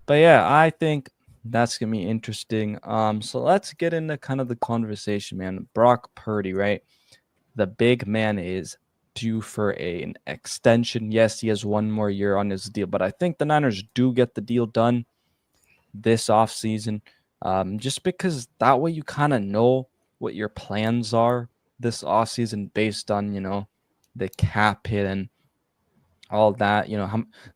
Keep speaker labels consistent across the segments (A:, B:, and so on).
A: But yeah, I think that's gonna be interesting. So let's get into kind of the conversation, man. Brock Purdy, right? The big man is due for an extension. Yes, he has one more year on his deal, but I think the Niners do get the deal done this offseason. Just because that way you kind of know what your plans are this offseason based on, the cap hit and all that.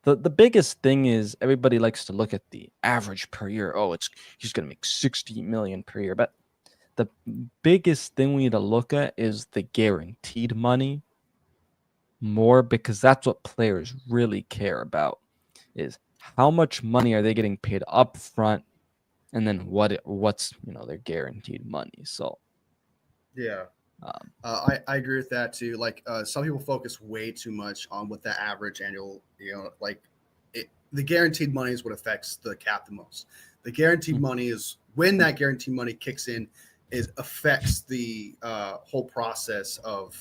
A: The biggest thing is everybody likes to look at the average per year. Oh, he's gonna make 60 million per year. But the biggest thing we need to look at is the guaranteed money more, because that's what players really care about, is how much money are they getting paid up front, and then what's their guaranteed money. So
B: Yeah.
A: um,
B: I agree with that too. Like some people focus way too much on what the average annual, like the guaranteed money is what affects the cap the most. The guaranteed money is when that guaranteed money kicks in, is affects the whole process of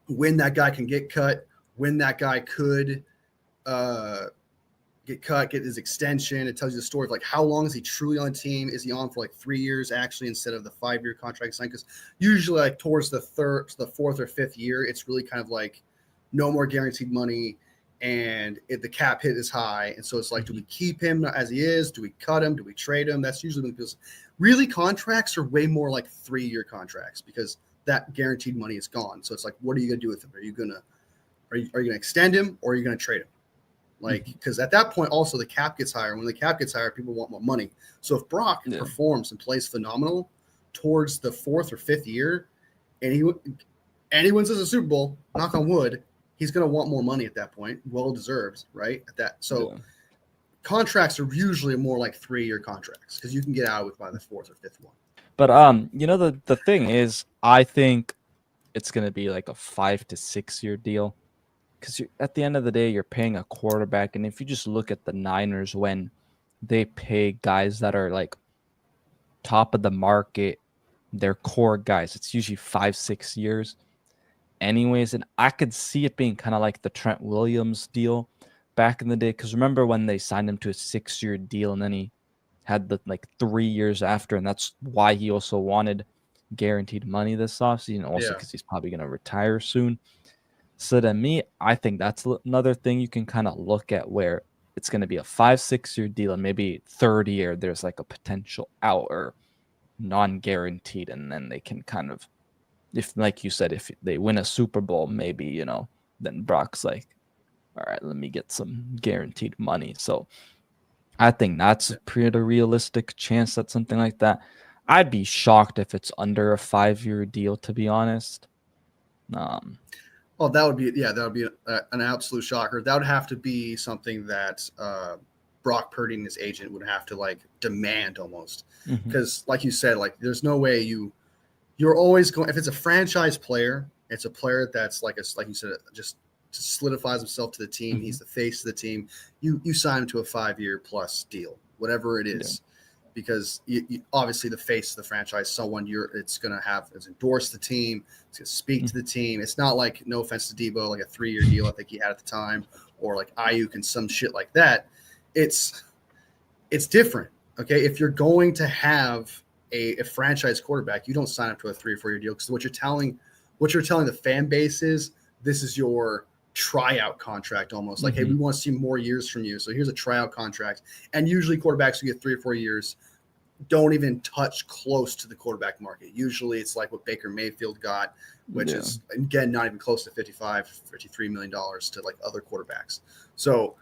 B: when that guy can get cut, when that guy could uh, get cut, get his extension. It tells you the story of like how long is he truly on the team? Is he on for like 3 years actually instead of the 5-year contract signed? Because usually like towards the fourth or fifth year, it's really kind of like no more guaranteed money, and the cap hit is high, and so it's like, do we keep him as he is? Do we cut him? Do we trade him? That's usually when people really contracts are way more like 3-year contracts because that guaranteed money is gone. So it's like, what are you gonna do with him? Are you gonna extend him or are you gonna trade him? Like, because at that point, also the cap gets higher. When the cap gets higher, people want more money. So if Brock performs and plays phenomenal towards the 4th or 5th year, and he wins as a Super Bowl, knock on wood, he's going to want more money at that point. Well deserved, right? Contracts are usually more like 3-year contracts because you can get out with by the 4th or 5th one.
A: But the thing is, I think it's gonna be like a 5 to 6 year deal, because at the end of the day, you're paying a quarterback, and if you just look at the Niners when they pay guys that are like top of the market, their core guys, it's usually 5 6 years, anyways. And I could see it being kind of like the Trent Williams deal back in the day, because remember when they signed him to a 6 year deal, and then he had the like 3 years after, and that's why he also wanted guaranteed money this offseason, also because he's probably going to retire soon. So to me, I think that's another thing you can kind of look at, where it's going to be a 5 6 year deal, and maybe 30 year there's like a potential out or non-guaranteed, and then they can kind of, if like you said, if they win a Super Bowl, maybe then Brock's like, all right, let me get some guaranteed money. So I think that's a pretty realistic chance that something like that. I'd be shocked if it's under a 5 year deal, to be honest.
B: Oh, that would be an absolute shocker. That would have to be something that Brock Purdy and his agent would have to like demand almost, because like you said, like there's no way you're always going, if it's a franchise player, it's a player that's like you said, just solidifies himself to the team. He's the face of the team. You sign him to a 5-year plus deal, whatever it is. Because you obviously the face of the franchise, someone it's going to have it's endorsed the team, it's going to speak to the team. It's not like, no offense to Debo, like a 3-year deal I think he had at the time, or like Ayuk and some shit like that. It's different. Okay, if you're going to have a franchise quarterback, you don't sign up to a 3 or 4-year deal, because what you're telling the fan base is, this is your tryout contract, almost like, hey, we want to see more years from you, so here's a tryout contract. And usually quarterbacks who get 3 or 4 years don't even touch close to the quarterback market. Usually it's like what Baker Mayfield got, which is again not even close to $53 million to like other quarterbacks. So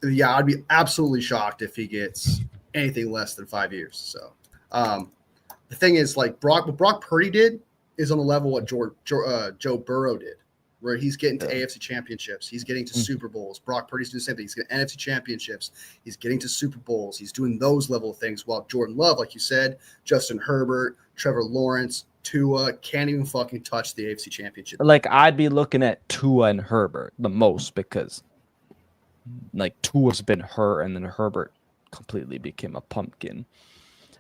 B: yeah, I'd be absolutely shocked if he gets anything less than 5 years. So the thing is, like what Brock Purdy did is on the level what Joe Burrow did, where he's getting to AFC championships. He's getting to Super Bowls. Brock Purdy's doing the same thing. He's getting NFC championships. He's getting to Super Bowls. He's doing those level of things, while Jordan Love, like you said, Justin Herbert, Trevor Lawrence, Tua can't even fucking touch the AFC championship.
A: Like, I'd be looking at Tua and Herbert the most, because like Tua's been hurt, and then Herbert completely became a pumpkin,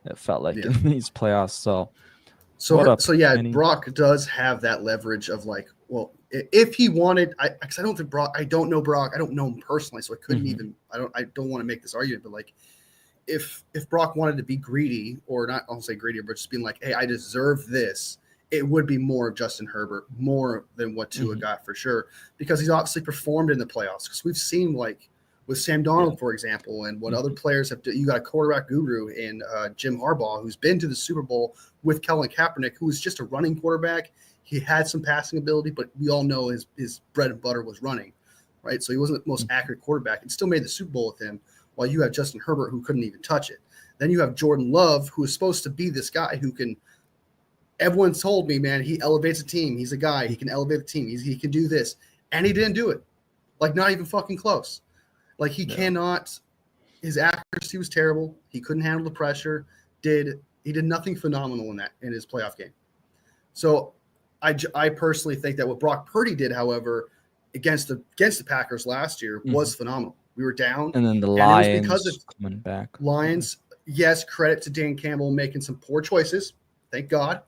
A: it felt like, in these playoffs. So
B: yeah, Brock does have that leverage of like, well, If he wanted, because I don't think Brock, I don't know Brock, I don't know him personally, so I couldn't even, I don't want to make this argument, but like, if Brock wanted to be greedy, or not, I'll say greedy, but just being like, hey, I deserve this, it would be more of Justin Herbert, more than what Tua got for sure, because he's obviously performed in the playoffs. Because we've seen, like, with Sam Darnold, for example, and what other players have done. You got a quarterback guru in Jim Harbaugh, who's been to the Super Bowl with Colin Kaepernick, who was just a running quarterback. He had some passing ability, but we all know his bread and butter was running, right? So he wasn't the most accurate quarterback, and still made the Super Bowl with him, while you have Justin Herbert, who couldn't even touch it. Then you have Jordan Love, who is supposed to be this guy who can – everyone's told me, man, he elevates a team. He's a guy. He can elevate the team. He can do this. And he didn't do it. Like, not even fucking close. Like, he cannot – his accuracy was terrible. He couldn't handle the pressure. He did nothing phenomenal in his playoff game. So I personally think that what Brock Purdy did, however, against the Packers last year was phenomenal. We were down.
A: And then the Lions because of coming back.
B: Lions, yes, credit to Dan Campbell making some poor choices. Thank God.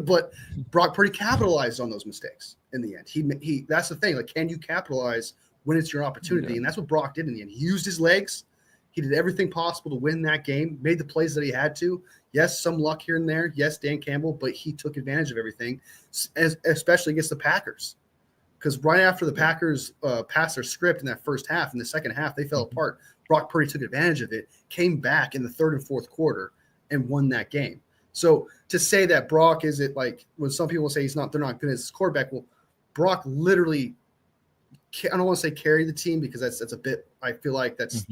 B: But Brock Purdy capitalized on those mistakes in the end. He that's the thing. Like, can you capitalize when it's your opportunity? And that's what Brock did in the end. He used his legs. He did everything possible to win that game, made the plays that he had to. Yes, some luck here and there. Yes, Dan Campbell, but he took advantage of everything, especially against the Packers. Because right after the Packers passed their script in that first half, in the second half, they fell apart. Brock Purdy took advantage of it, came back in the third and fourth quarter, and won that game. So to say that Brock isn't, like, when some people say they're not good as his quarterback, well, Brock literally, I don't want to say carry the team, because that's a bit, I feel like that's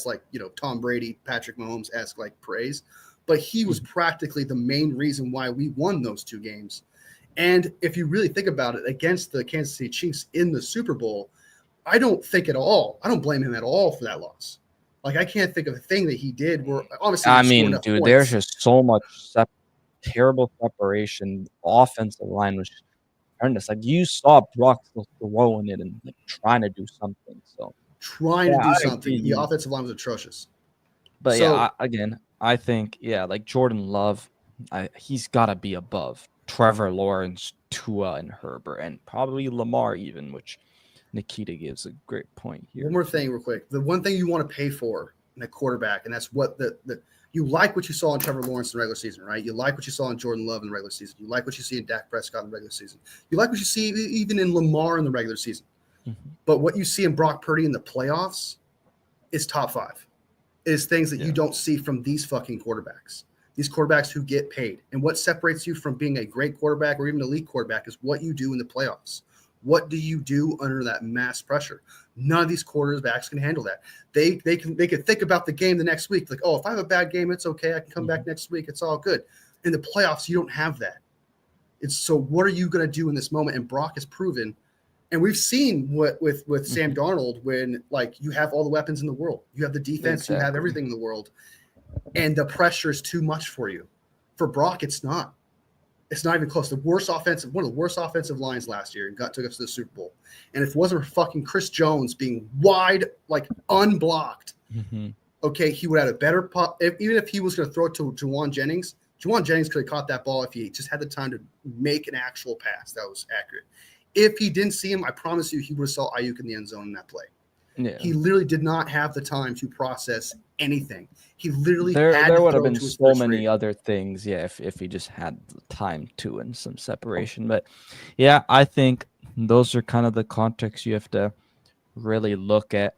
B: like, Tom Brady, Patrick Mahomes-esque like praise. But he was practically the main reason why we won those two games. And if you really think about it, against the Kansas City Chiefs in the Super Bowl, I don't blame him at all for that loss. Like, I can't think of a thing that he did where, obviously,
A: I mean, dude, there's just so much terrible separation. Offensive line was horrendous. Like, you saw Brock still throwing it and, like, trying to do something. So
B: the offensive line was atrocious.
A: But I think, like Jordan Love, he's got to be above Trevor Lawrence, Tua, and Herbert, and probably Lamar even, which Nikita gives a great point here.
B: One more thing real quick. The one thing you want to pay for in a quarterback, and that's what you like what you saw in Trevor Lawrence in the regular season, right? You like what you saw in Jordan Love in the regular season. You like what you see in Dak Prescott in the regular season. You like what you see even in Lamar in the regular season. But what you see in Brock Purdy in the playoffs is top 5. It is things that you don't see from these fucking quarterbacks. These quarterbacks who get paid. And what separates you from being a great quarterback or even an elite quarterback is what you do in the playoffs. What do you do under that mass pressure? None of these quarterbacks can handle that. They can think about the game the next week. Like, oh, if I have a bad game, it's okay. I can come back next week. It's all good. In the playoffs, you don't have that. So what are you going to do in this moment? And Brock has proven, and we've seen what with Sam Darnold, when, like, you have all the weapons in the world. You have the defense. You have everything in the world. And the pressure is too much for you. For Brock, it's not. It's not even close. One of the worst offensive lines last year, and took us to the Super Bowl. And if it wasn't for fucking Chris Jones being wide, like, unblocked, okay, he would have a better putt. Even if he was going to throw it to Juwan Jennings could have caught that ball if he just had the time to make an actual pass that was accurate. If he didn't see him, I promise you he would have saw Ayuk in the end zone in that play. Yeah. He literally did not have the time to process anything. He literally
A: there would have been so many other things, if he just had the time to, and some separation. But I think those are kind of the contexts you have to really look at.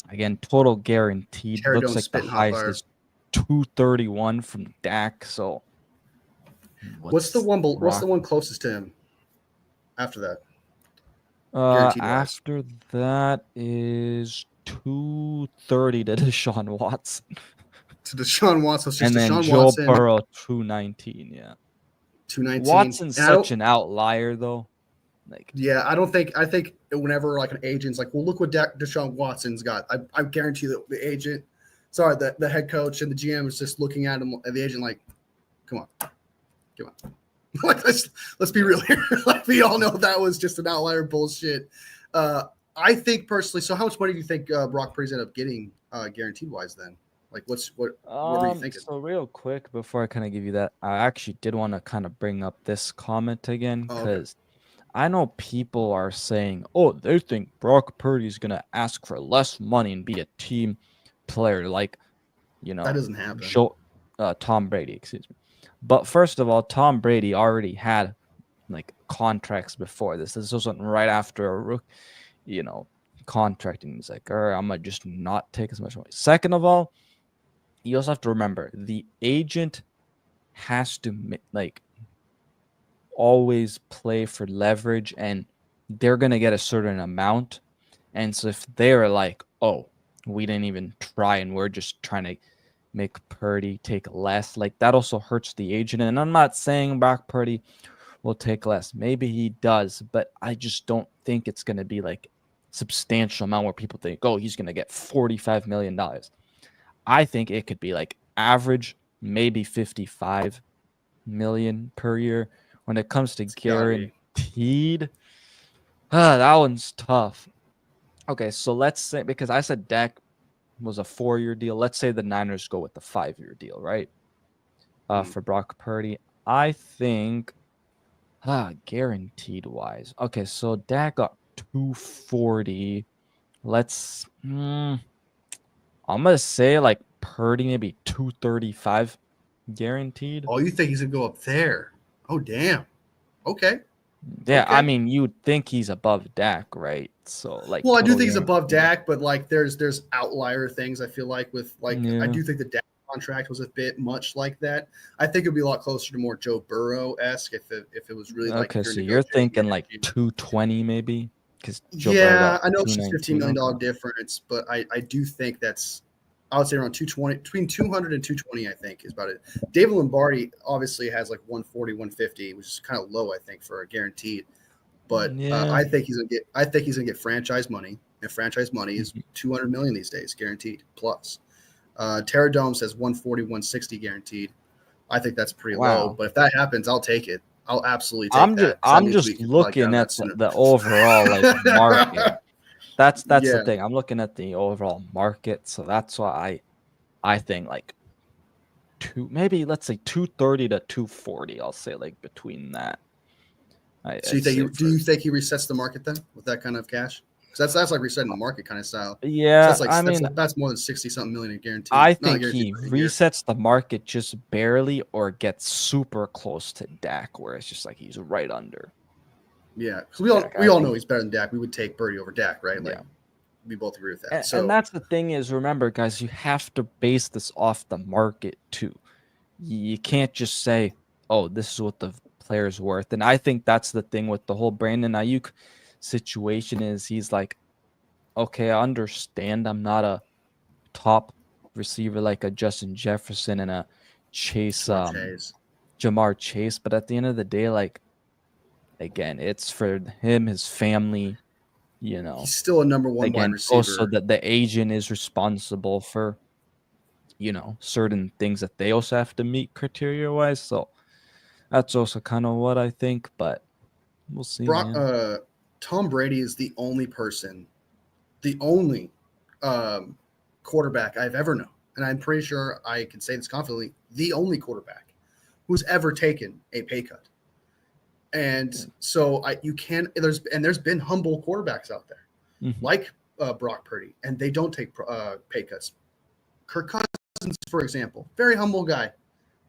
A: Again, total guaranteed. Looks like the highest is 231 from Dak. So
B: what's the one closest to him after that?
A: After that is 230 to Deshaun Watson.
B: And
A: then Joe Burrow 219.
B: 219.
A: Watson's such an outlier, though. Like,
B: I think whenever, like, an agent's like, well, look what Deshaun Watson's got. I guarantee that the agent, the head coach and the GM is just looking at him, and the agent like, come on. Like, let's be real here. Like, we all know that was just an outlier bullshit. I think personally. So, how much money do you think Brock Purdy's ended up getting guaranteed wise? Then, like, what were you thinking?
A: So, real quick before I kind of give you that, I actually did want to kind of bring up this comment again, because I know people are saying, oh, they think Brock Purdy's gonna ask for less money and be a team player, like, you
B: That
A: know,
B: doesn't happen.
A: Tom Brady, excuse me. But first of all, Tom Brady already had like contracts before this. This wasn't right after a rook, you know, contracting. He's like, all right, I'm gonna just not take as much money. Second of all, you also have to remember the agent has to like always play for leverage, and they're gonna get a certain amount. And so if they're like, oh, we didn't even try and we're just trying to make Purdy take less, like that also hurts the agent. And I'm not saying Brock Purdy will take less. Maybe he does, but I just don't think it's going to be like substantial amount where people think, oh, he's going to get $45 million. I think it could be like average, maybe 55 million per year. When it comes to
B: It's gotta be.
A: guaranteed, that one's tough. Okay, so let's say, because I said Dak was a 4-year deal. Let's say the Niners go with the 5-year deal, right?
B: Hmm.
A: For Brock Purdy, I think guaranteed wise. Okay, so Dak got 240. Let's I'm gonna say like Purdy maybe 235 guaranteed.
B: Oh, you think he's gonna go up there? Oh, damn. Okay.
A: Yeah, I
B: Okay.
A: mean you would think he's above Dak, right? So like
B: Well, I do
A: total
B: think he's above
A: guaranteed.
B: Dak, but like there's outlier things I feel like with like I
A: Yeah.
B: do think the Dak contract was a bit much like that. I think it'd be a lot closer to more Joe Burrow esque if it was really like
A: Okay,
B: if you're
A: so you're
B: negotiating
A: thinking like
B: guaranteed.
A: 220 maybe because Joe Burrow
B: Yeah,
A: got
B: I know it's just $15
A: 219.
B: million
A: Okay.
B: difference, but I do think that's I would say around 220 between 200 and 220 I think is about it. David Lombardi obviously has like 140, 150, which is kind of low I think for a guaranteed. But
A: Yeah.
B: I think he's gonna get franchise money, and franchise money is
A: Mhm.
B: 200 million these days, guaranteed plus. Terra Dome says 140, 160 guaranteed. I think that's pretty low,
A: Wow.
B: but if that happens, I'll take it. I'll absolutely take
A: I'm just
B: that because that
A: I'm
B: means we
A: just
B: could probably get
A: looking
B: out of
A: at
B: that sooner.
A: the overall like market. That's the
B: Yeah.
A: thing. I'm looking at the overall market, so that's why I think like maybe let's say 230 to 240. I'll say like between that.
B: So
A: I'd say
B: do
A: for
B: you think he resets the market then with that kind of cash? Because that's like resetting the market kind of style. So
A: yeah.
B: that's like
A: I mean,
B: that's more than 60 something million in guaranteed,
A: I
B: not
A: think
B: guaranteed
A: he
B: but a year.
A: resets the market just barely or gets super close to Dak, where it's just like he's right under
B: Yeah, because
A: Dak.
B: we
A: I
B: all know
A: think
B: he's better than Dak. We would take Birdie over Dak, right?
A: yeah.
B: Like we both agree with that.
A: And
B: So
A: that's the thing is, remember, guys, you have to base this off the market too. You can't just say, "Oh, this is what the player's worth." And I think that's the thing with the whole Brandon Ayuk situation is he's like, "Okay, I understand I'm not a top receiver like a Justin Jefferson and a Chase
B: Jamar Chase,
A: Jamar Chase, but at the end of the day, like again, it's for him, his family, you know.
B: he's still a number one wide
A: Again, also
B: receiver.
A: that the agent is responsible for, certain things that they also have to meet criteria wise. So that's also kind of what I think, but we'll see,
B: Brock,
A: man.
B: Tom Brady is the only um, quarterback I've ever known, and I'm pretty sure I can say this confidently, the only quarterback who's ever taken a pay cut. And so you can there's been humble quarterbacks out there
A: Mm-hmm.
B: like Brock Purdy, and they don't take pay cuts. Kirk Cousins, for example, very humble guy.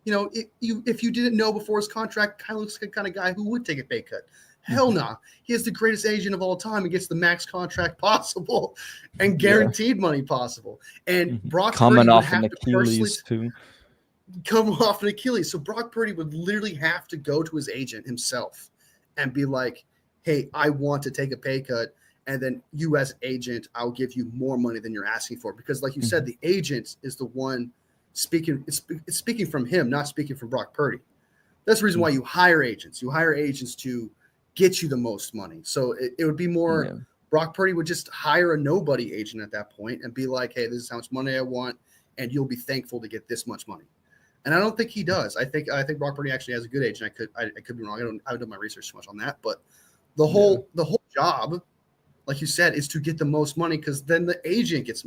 B: You know, if you didn't know before his contract, kind of looks like the kind of guy who would take a pay cut. Hell
A: Mm-hmm.
B: nah. He is the greatest agent of all time and gets the max contract possible and
A: Yeah.
B: guaranteed money possible. And
A: Mm-hmm.
B: Brock Purdy
A: Coming
B: would
A: off an
B: have to personally
A: Achilles too.
B: come off an Achilles. So Brock Purdy would literally have to go to his agent himself and be like, hey, I want to take a pay cut. And then you as agent, I'll give you more money than you're asking for. Because like you said,
A: Mm-hmm.
B: the agent is the one speaking. It's speaking from him, not speaking from Brock Purdy. That's the reason why
A: Mm-hmm.
B: you hire agents. You hire agents to get you the most money. So it would be more
A: Yeah.
B: Brock Purdy would just hire a nobody agent at that point and be like, hey, this is how much money I want. And you'll be thankful to get this much money. And I don't think he does. I think Brock Purdy actually has a good agent. I could be wrong. I haven't done my research too much on that, but the
A: Yeah.
B: whole job, like you said, is to get the most money because then the agent gets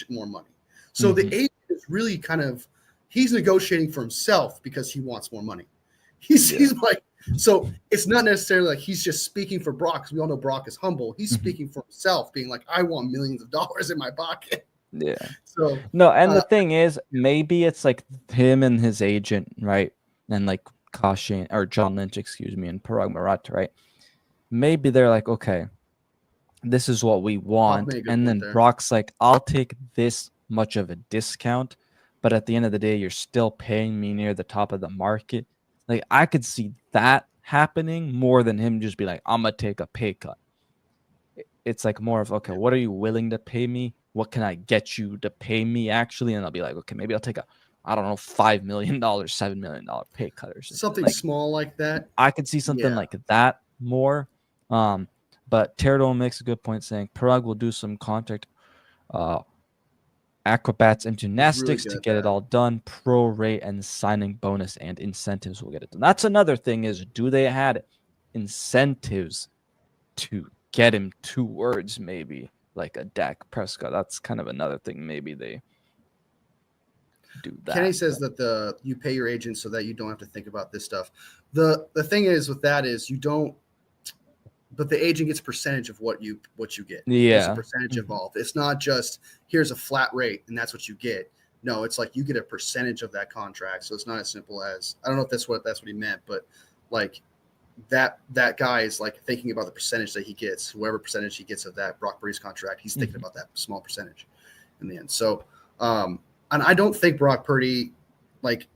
B: more money. So the
A: Mm-hmm.
B: agent is really kind of he's negotiating for himself because he wants more money. He's
A: Yeah.
B: he's like So it's not necessarily like he's just speaking for Brock, because we all know Brock is humble. He's speaking for himself, being like, I want millions of dollars in my pocket.
A: Yeah.
B: So
A: no, and the thing is, maybe it's like him and his agent, right? And like Kashin or John Lynch, excuse me, and Parag Marat, right? Maybe they're like, okay, this is what we want. And then Brock's like, I'll take this much of a discount, but at the end of the day, you're still paying me near the top of the market. Like, I could see that happening more than him just be like, I'm gonna take a pay cut. It's like more of, okay, what are you willing to pay me? What can I get you to pay me actually? And I'll be like, okay, maybe I'll take a, I don't know, $5 million, $7 million pay cut or
B: something
A: like,
B: small like that.
A: I could see something like that more. But Pterodome makes a good point saying Parag will do some contact acrobats and gymnastics to get it all done. Pro rate and signing bonus and incentives will get it done. That's another thing is, do they add incentives to get him 2 words, maybe like a Dak Prescott? That's kind of another thing. Maybe they do that.
B: Kenny says that you pay your agent so that you don't have to think about this stuff. The thing is with that is you don't, but the agent gets a percentage of what you get.
A: Yeah,
B: there's a percentage involved. It's not just here's a flat rate and that's what you get. No, it's like you get a percentage of that contract. So it's not as simple as, I don't know if that's what he meant, but like that guy is like thinking about the percentage that he gets, whoever percentage he gets of that Brock Purdy's contract, he's thinking about that small percentage in the end. So, and I don't think Brock Purdy, like,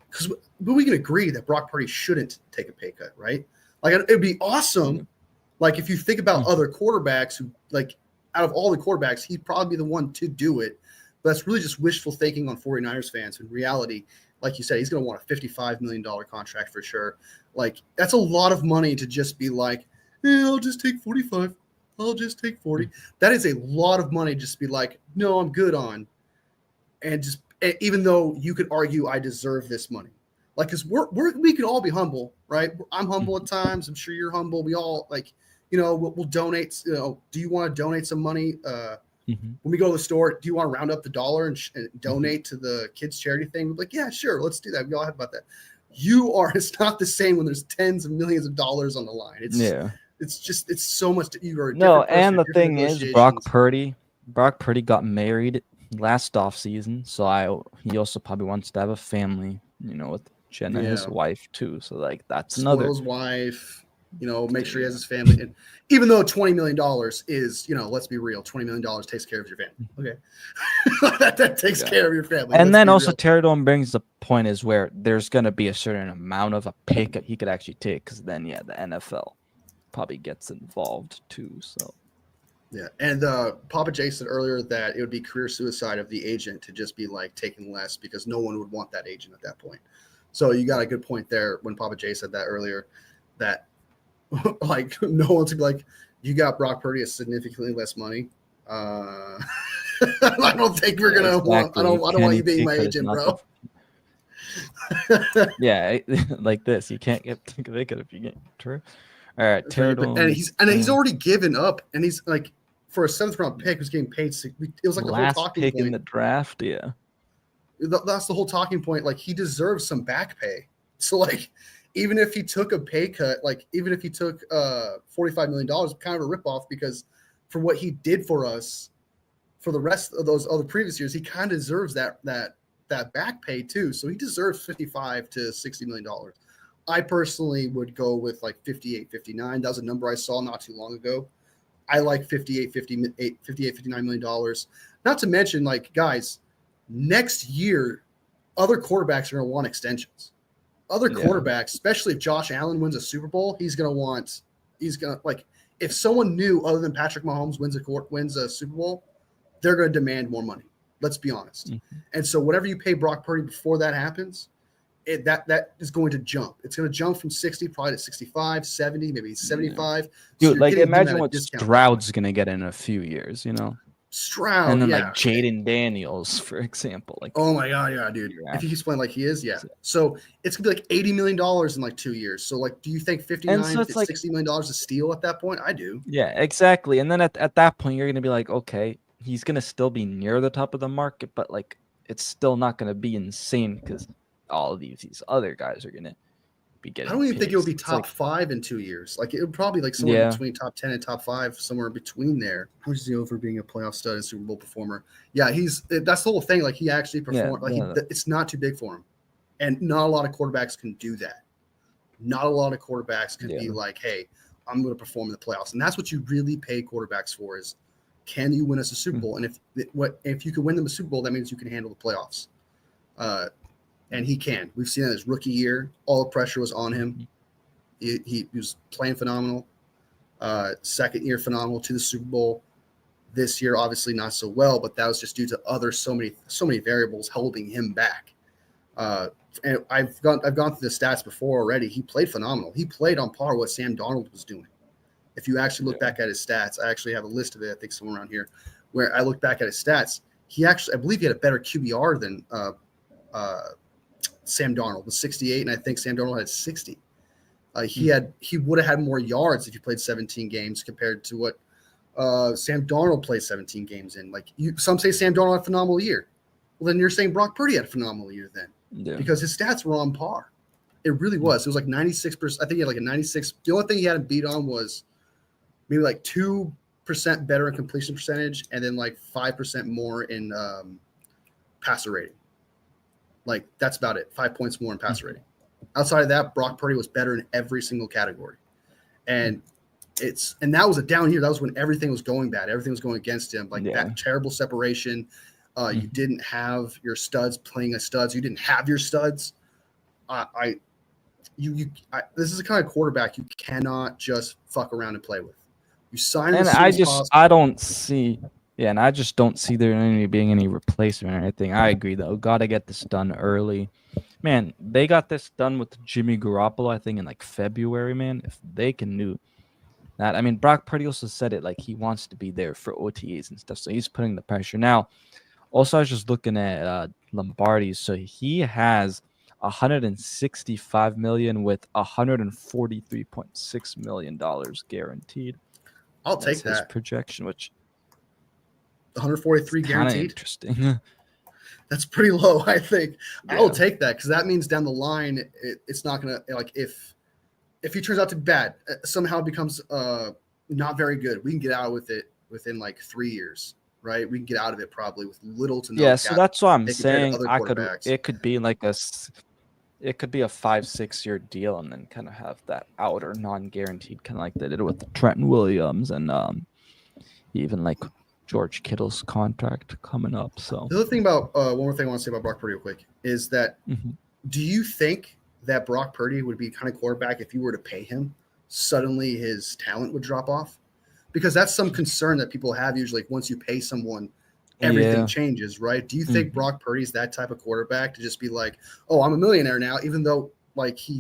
B: but we can agree that Brock Purdy shouldn't take a pay cut, right? Like, it'd be awesome. Like, if you think about other quarterbacks who, like, out of all the quarterbacks, he'd probably be the one to do it. But that's really just wishful thinking on 49ers fans. In reality, like you said, he's going to want a $55 million contract for sure. Like, that's a lot of money to just be like, I'll just take 45. I'll just take 40. That is a lot of money just to be like, no, I'm good on. And just, even though you could argue I deserve this money. Like, because we can all be humble, right? I'm humble at times. I'm sure you're humble. We all, like, we'll donate. Do you want to donate some money? When we go to the store, do you want to round up the dollar and donate to the kids' charity thing? We're like, yeah, sure, let's do that. We all have about that. It's not the same when there's tens of millions of dollars on the line. It's so much. You are a different person,
A: and the thing is, Brock Purdy got married last offseason, so he also probably wants to have a family, with Jenna, his wife too. So like that's another.
B: His wife. Make sure he has his family. And even though $20 million is, let's be real, $20 million takes care of your family. Okay. that takes care of your family.
A: And then also Pterodome brings the point is where there's going to be a certain amount of a pay cut he could actually take, because then, the NFL probably gets involved too. So.
B: Yeah. And Papa Jay said earlier that it would be career suicide of the agent to just be like taking less, because no one would want that agent at that point. So you got a good point there when Papa Jay said that earlier, that like no one's gonna be like, you got Brock Purdy at significantly less money. I don't think we're gonna want. I don't want you being my agent, bro.
A: Like this, you can't get it if you get true. All right,
B: and he's already given up, and he's like, for a 7th round pick who's getting paid. It was like the
A: last
B: whole talking
A: pick
B: point
A: in the draft. Yeah,
B: that's the whole talking point. Like, he deserves some back pay. So like, even if he took a pay cut, like even if he took $45 million, kind of a ripoff, because for what he did for us for the rest of those other previous years, he kind of deserves that back pay too. So he deserves $55 to $60 million. I personally would go with like 58, 59. That was a number I saw not too long ago. I like 58, 59 million dollars. Not to mention, like, guys, next year, other quarterbacks are going to want extensions. Other quarterbacks, especially if Josh Allen wins a Super Bowl, he's going to like, if someone new other than Patrick Mahomes wins a Super Bowl, they're going to demand more money. Let's be honest. Mm-hmm. And so whatever you pay Brock Purdy before that happens, that is going to jump. It's going to jump from 60 probably to 65, 70, maybe 75.
A: Dude, so like, imagine what Stroud's going to get in a few years,
B: Stroud,
A: and then like Jaden Daniels, for example. Like,
B: oh my god, yeah, dude. If he keeps playing like he is, so it's gonna be like $80 million in like 2 years. So like, do you think $60 million is a steal at that point? I do.
A: Yeah, exactly. And then at that point, you're gonna be like, okay, he's gonna still be near the top of the market, but like, it's still not gonna be insane, because all of these other guys are gonna be getting.
B: I don't even think it would be
A: It's
B: top
A: like,
B: 5 in 2 years. Like it would probably like somewhere
A: yeah,
B: between top 10 and top 5, somewhere between there. How much is he over being a playoff stud and Super Bowl performer? Yeah, that's the whole thing. Like he actually
A: yeah,
B: performed. Like
A: yeah,
B: it's not too big for him, and not a lot of quarterbacks can do that. Not a lot of quarterbacks can be
A: yeah.
B: like, hey, I'm going to perform in the playoffs, and that's what you really pay quarterbacks for is, can you win us a Super Bowl? And if you can win them a Super Bowl, that means you can handle the playoffs. And he can. We've seen that his rookie year, all the pressure was on him. He was playing phenomenal. Second year, phenomenal to the Super Bowl. This year, obviously not so well, but that was just due to so many variables holding him back. And I've gone through the stats before already. He played phenomenal. He played on par with what Sam Darnold was doing. If you actually look back at his stats, I actually have a list of it. I think somewhere around here, where I look back at his stats. I believe he had a better QBR than Sam Darnold with 68, and I think Sam Darnold had 60. He would have had more yards if he played 17 games compared to what Sam Darnold played 17 games in. Some say Sam Darnold had a phenomenal year. Well, then you're saying Brock Purdy had a phenomenal year then, because his stats were on par. It really was. It was like 96%. I think he had like a 96. The only thing he had to beat on was maybe like 2% better in completion percentage, and then like 5% more in passer rating. Like that's about it. 5 points more in passer rating. Outside of that, Brock Purdy was better in every single category. And that was a down year. That was when everything was going bad. Everything was going against him. That terrible separation. You didn't have your studs playing as studs. You didn't have your studs. This is the kind of quarterback you cannot just fuck around and play with. You sign him as soon as possible.
A: I don't see. Yeah, and I just don't see there being any replacement or anything. I agree, though. Got to get this done early. Man, they got this done with Jimmy Garoppolo, I think, in like February, man. If they can do that. I mean, Brock Purdy also said it, like he wants to be there for OTAs and stuff. So he's putting the pressure. Now, also, I was just looking at Lombardi's. So he has 165 million with 143.6 million dollars guaranteed.
B: I'll take that.
A: His projection, which
B: 143 guaranteed.
A: Interesting.
B: That's pretty low, I think. Yeah. I'll take that because that means down the line it's not gonna like if he turns out to be bad, somehow becomes not very good. We can get out with it within like 3 years, right? We can get out of it probably with little to no.
A: Yeah, so that's what I'm saying. It could be like a 5-6 year deal, and then kind of have that outer non-guaranteed, kind of like they did with Trenton Williams and even like George Kittle's contract coming up. So
B: the other thing about one more thing I want to say about Brock Purdy real quick is that do you think that Brock Purdy would be kind of quarterback if you were to pay him, suddenly his talent would drop off? Because that's some concern that people have usually. Like once you pay someone, everything changes, right? Do you think Brock Purdy's that type of quarterback to just be like, oh, I'm a millionaire now, even though like he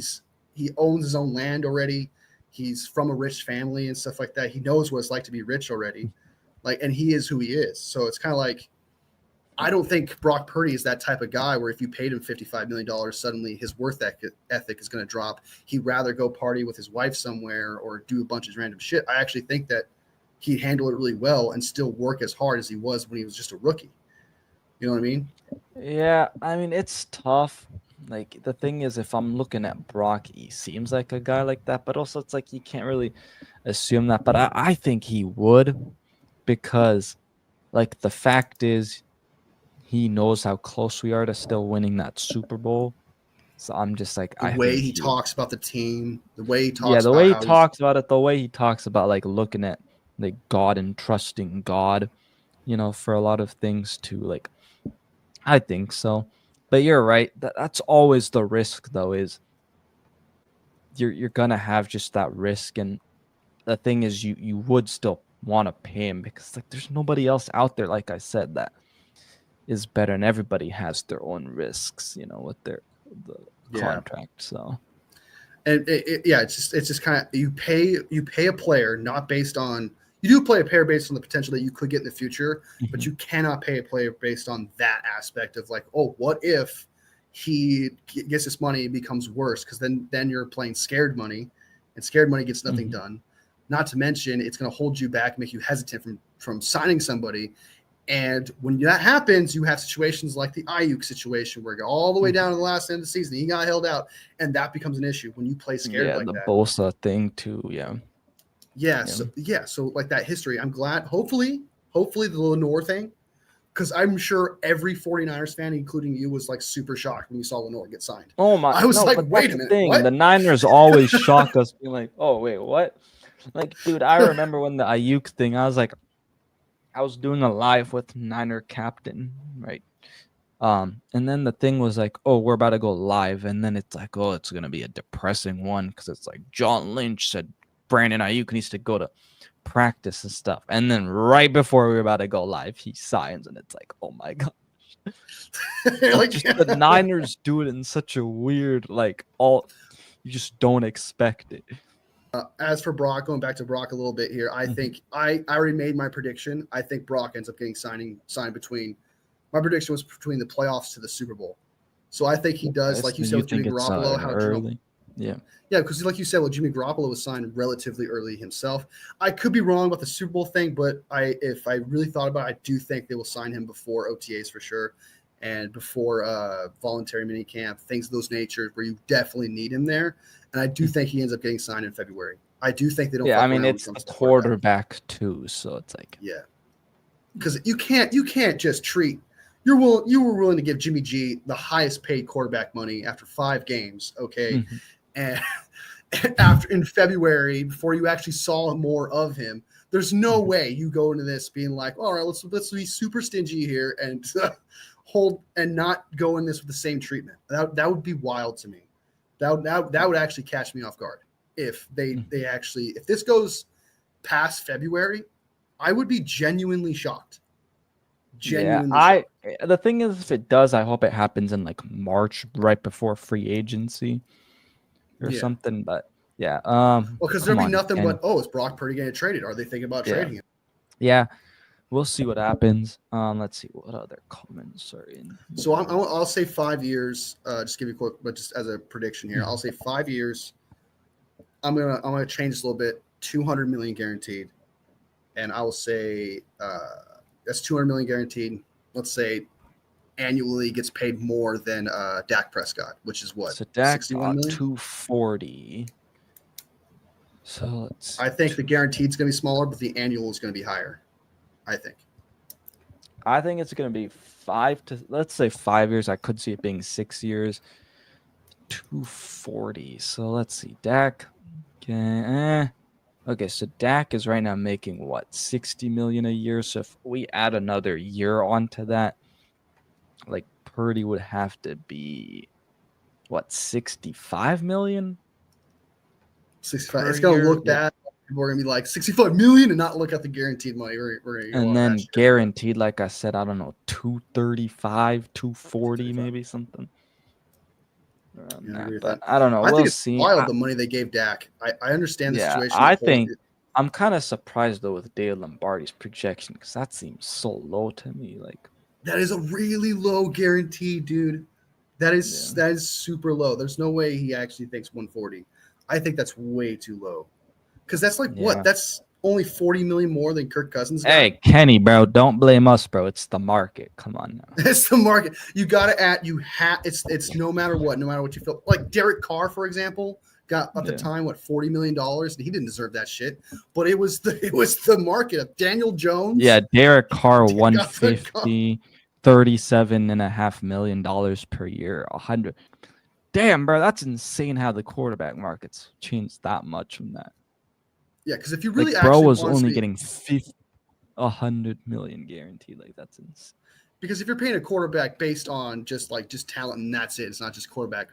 B: owns his own land already, he's from a rich family and stuff like that. He knows what it's like to be rich already. Like, and he is who he is. So it's kind of like, I don't think Brock Purdy is that type of guy where if you paid him $55 million, suddenly his worth ethic is going to drop. He'd rather go party with his wife somewhere or do a bunch of random shit. I actually think that he'd handle it really well and still work as hard as he was when he was just a rookie. You know what I mean?
A: Yeah, I mean, it's tough. Like, the thing is, if I'm looking at Brock, he seems like a guy like that, but also it's like you can't really assume that. But I think he would, because, like, the fact is he knows how close we are to still winning that Super Bowl. So I'm just like,
B: the way he talks about the team, the way he talks
A: about the way he talks about it, the way he talks about like looking at like God and trusting God, you know, for a lot of things too. Like, I think so. But you're right. That's always the risk, though, is you're gonna have just that risk. And the thing is, you would still want to pay him because like there's nobody else out there, like I said, that is better, and everybody has their own risks, you know, with the contract. So,
B: and it's just kind of you pay a player not based on. You do play a player based on the potential that you could get in the future, but you cannot pay a player based on that aspect of like, oh, what if he gets this money and becomes worse? Because then you're playing scared money, and scared money gets nothing done. Not to mention, it's going to hold you back, make you hesitant from signing somebody. And when that happens, you have situations like the Ayuk situation where you go all the way down to the last end of the season. He got held out, and that becomes an issue when you play scared like
A: the
B: that.
A: Bosa thing too. Yeah.
B: So like that history. I'm glad. Hopefully the Lenore thing, because I'm sure every 49ers fan, including you, was like super shocked when you saw Lenore get signed.
A: Oh my!
B: I was
A: no,
B: like,
A: but
B: wait
A: that's
B: a
A: the
B: minute,
A: thing.
B: what?
A: The Niners always shock us, being like, "Oh wait, what?" Like, dude, I remember when the Ayuk thing. I was like, I was doing a live with Niner captain, right? And then the thing was like, oh, we're about to go live, and then it's like, oh, it's gonna be a depressing one because it's like John Lynch said Brandon Ayuk needs to go to practice and stuff, and then right before we were about to go live, he signs, and it's like, oh my god,
B: Like,
A: just the Niners do it in such a weird, like, all you just don't expect it.
B: as for Brock, going back to Brock a little bit here, I think I already made my prediction. I think Brock ends up getting signed between. My prediction was between the playoffs to the Super Bowl. So I think he does, like you said with Jimmy Garoppolo, how
A: early.
B: Yeah, because like you said, well, Jimmy Garoppolo was signed relatively early himself. I could be wrong about the Super Bowl thing, but if I really thought about it, I do think they will sign him before OTAs for sure, and before voluntary minicamp, things of those natures where you definitely need him there. And I do think he ends up getting signed in February. I do think they don't.
A: Yeah,
B: fuck
A: I mean,
B: around when
A: it's
B: it comes
A: the
B: to quarterback
A: quarterback too, so it's like,
B: yeah, because you can't just treat. You were willing to give Jimmy G the highest paid quarterback money after 5 games, okay? And after in February, before you actually saw more of him, there's no way you go into this being like, all right, let's be super stingy here and hold and not go in this with the same treatment. That would be wild to me. That would actually catch me off guard if they actually if this goes past February, I would be genuinely shocked. Shocked.
A: The thing is, if it does, I hope it happens in like March, right before free agency or something. But yeah,
B: well, because there'd be nothing but, oh, is Brock Purdy getting traded? Are they thinking about trading him?
A: Yeah, we'll see what happens. Let's see what other comments are in.
B: So I'll say 5 years. Just give you a quick, but just as a prediction here, I'll say 5 years. I'm gonna change this a little bit. 200 million guaranteed, and I will say that's 200 million guaranteed. Let's say annually gets paid more than Dak Prescott, which is what?
A: So Dak
B: 61 million?
A: 240. So
B: I think the guaranteed is going to be smaller, but the annual is going to be higher. I think
A: it's going to be 5 years. I could see it being 6 years. 240. So let's see. Dak. Okay, so Dak is right now making what, 60 million a year. So if we add another year onto that, like Purdy would have to be what, 65 million?
B: 65. It's gonna look bad. People are gonna be like 65 million and not look at the guaranteed money. We're gonna go
A: and then guaranteed, like I said, I don't know, 235, 240, maybe something. But I don't know.
B: I think it's
A: see.
B: wild the money they gave Dak. I understand the situation.
A: I'm kind of surprised though with Dave Lombardi's projection because that seems so low to me. Like,
B: that is a really low guarantee, dude. That is super low. There's no way he actually thinks 140. I think that's way too low. Because that's like what? That's only 40 million more than Kirk Cousins got.
A: Hey, Kenny, bro, don't blame us, bro. It's the market. Come on now.
B: It's the market. You got to add. It's no matter what you feel. Like Derek Carr, for example, got at the time $40 million, and he didn't deserve that shit. But it was the market of Daniel Jones.
A: Yeah, Derek Carr 150, $37.5 million per year, 100. Damn, bro, that's insane how the quarterback market's changed that much from that.
B: Yeah, because if you really
A: bro was only getting 100 million guaranteed, like that's insane.
B: Because if you're paying a quarterback based on just talent and that's it, it's not just quarterback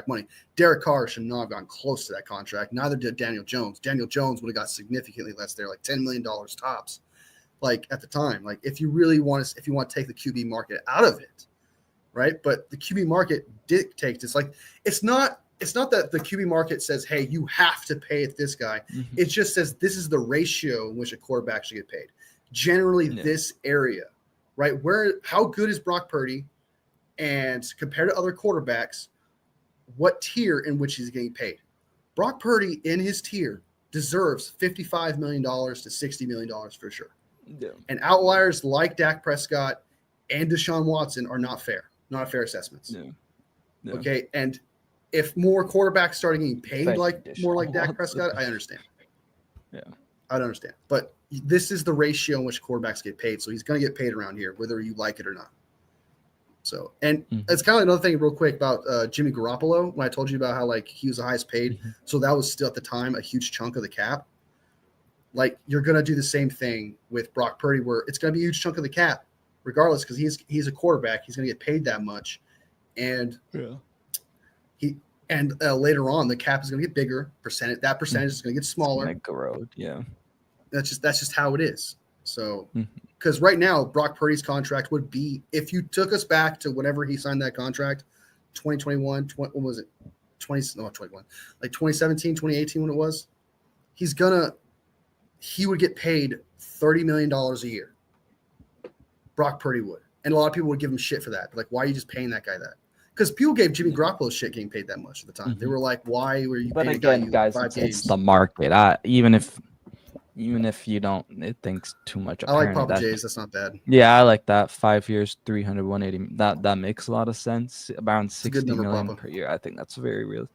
B: money. Derek Carr should not have gone close to that contract. Neither did Daniel Jones. Daniel Jones would have got significantly less there, like $10 million tops. Like at the time, like if you want to take the QB market out of it, right? But the QB market dictates. It's not that the QB market says, hey, you have to pay it this guy. Mm-hmm. It just says this is the ratio in which a quarterback should get paid. Generally, this area, right? How good is Brock Purdy? And compared to other quarterbacks, what tier in which he's getting paid? Brock Purdy in his tier deserves $55 million to $60 million for sure.
A: Yeah.
B: And outliers like Dak Prescott and Deshaun Watson are not fair assessments.
A: Yeah. Yeah.
B: Okay. And if more quarterbacks started getting paid more like Dak
A: Watson.
B: Prescott, I understand.
A: Yeah.
B: I don't understand. But this is the ratio in which quarterbacks get paid. So he's going to get paid around here, whether you like it or not. So, and it's kind of another thing real quick about Jimmy Garoppolo, when I told you about how like he was the highest paid. So that was still at the time a huge chunk of the cap. Like you're going to do the same thing with Brock Purdy, where it's going to be a huge chunk of the cap regardless, because he's a quarterback. He's going to get paid that much. And later on, the cap is going to get bigger. That percentage is going to get smaller.
A: It's gonna grow. Yeah.
B: That's just how it is. So, because right now, Brock Purdy's contract would be, if you took us back to whenever he signed that contract, 2021, what was it? 21, like 2017, 2018 when it was, he would get paid $30 million a year. Brock Purdy would. And a lot of people would give him shit for that. Like, why are you just paying that guy that? Because people gave Jimmy Garoppolo shit getting paid that much at the time. They were like, why were you
A: But
B: paying
A: again, guys, it's the market. Even if you don't thinks too much.
B: I like Papa J's. That's not bad.
A: Yeah, I like that. 5 years, 300, 180. That makes a lot of sense. Around 60 million per year. I think that's very real.